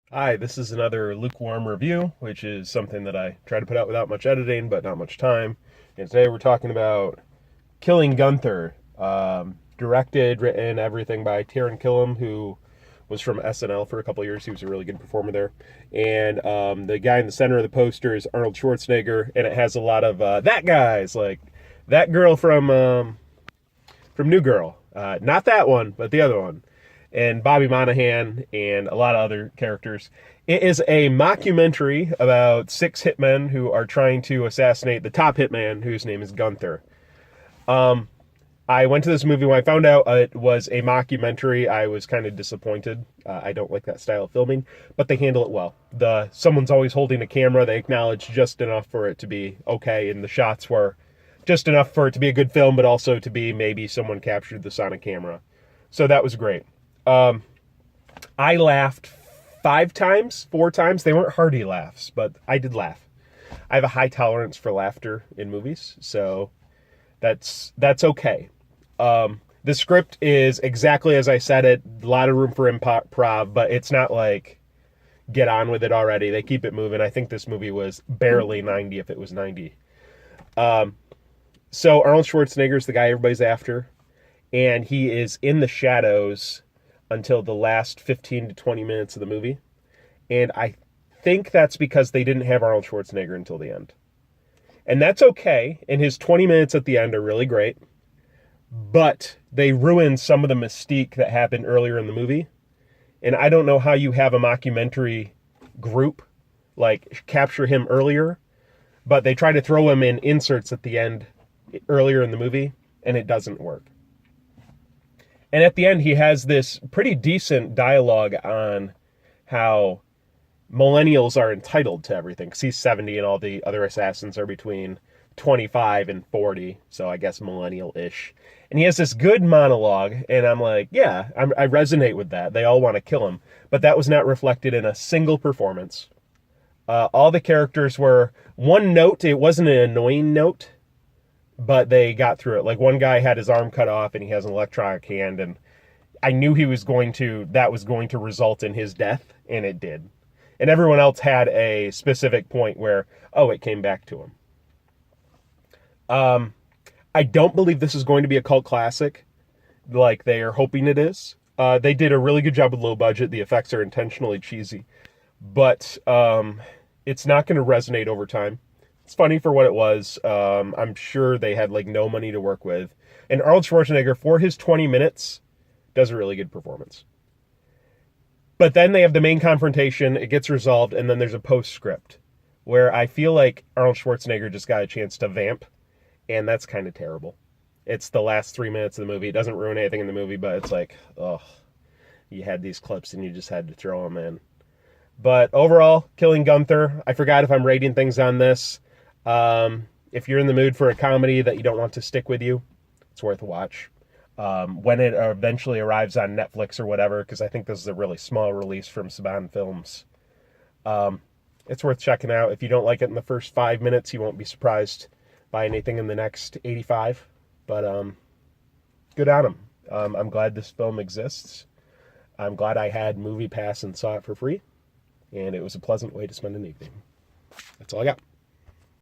Hi, this is another Lukewarm review, which is something that I try to put out without much editing, but not much time. And today we're talking about Killing Gunther, directed, written, everything by Taron Killam, who was from SNL for a couple years. He was a really good performer there. And the guy in the center of the poster is Arnold Schwarzenegger, and it has a lot of that guys, like that girl from New Girl. Not that one, but the other one. And Bobby Monahan and a lot of other characters. It is a mockumentary about six hitmen who are trying to assassinate the top hitman, whose name is Gunther. I went to this movie when I found out it was a mockumentary. I was kind of disappointed. I don't like that style of filming, but they handle it well. Someone's always holding a camera. They acknowledge just enough for it to be okay, and the shots were just enough for it to be a good film, but also to be maybe someone captured this on a camera. So that was great. I laughed 5 times, 4 times. They weren't hearty laughs, but I did laugh. I have a high tolerance for laughter in movies, so that's okay. The script is exactly as I said it. A lot of room for improv, but it's not like get on with it already. They keep it moving. I think this movie was barely 90 if it was 90. So Arnold Schwarzenegger is the guy everybody's after, and he is in the shadows until the last 15 to 20 minutes of the movie. And I think that's because they didn't have Arnold Schwarzenegger until the end. And that's okay. And his 20 minutes at the end are really great. But they ruined some of the mystique that happened earlier in the movie. And I don't know how you have a mockumentary group like capture him earlier, but they try to throw him in inserts at the end earlier in the movie, and it doesn't work. And at the end, he has this pretty decent dialogue on how millennials are entitled to everything. Because he's 70 and all the other assassins are between 25 and 40. So I guess millennial-ish. And he has this good monologue. And I'm like, yeah, I resonate with that. They all want to kill him. But that was not reflected in a single performance. All the characters were one note. It wasn't an annoying note, but they got through it. Like one guy had his arm cut off and he has an electronic hand, and I knew that was going to result in his death, and it did. And everyone else had a specific point where, oh, it came back to him. I don't believe this is going to be a cult classic like they are hoping it is. They did a really good job with low budget. The effects are intentionally cheesy, but it's not going to resonate over time. It's funny for what it was. I'm sure they had like no money to work with. And Arnold Schwarzenegger, for his 20 minutes, does a really good performance. But then they have the main confrontation, it gets resolved, and then there's a postscript where I feel like Arnold Schwarzenegger just got a chance to vamp, and that's kind of terrible. It's the last 3 minutes of the movie. It doesn't ruin anything in the movie, but it's like, oh, you had these clips and you just had to throw them in. But overall, Killing Gunther, I forgot if I'm rating things on this. If you're in the mood for a comedy that you don't want to stick with you, it's worth a watch. When it eventually arrives on Netflix or whatever, because I think this is a really small release from Saban Films, it's worth checking out. If you don't like it in the first 5 minutes, you won't be surprised by anything in the next 85. But good on them. I'm glad this film exists. I'm glad I had Movie Pass and saw it for free. And it was a pleasant way to spend an evening. That's all I got.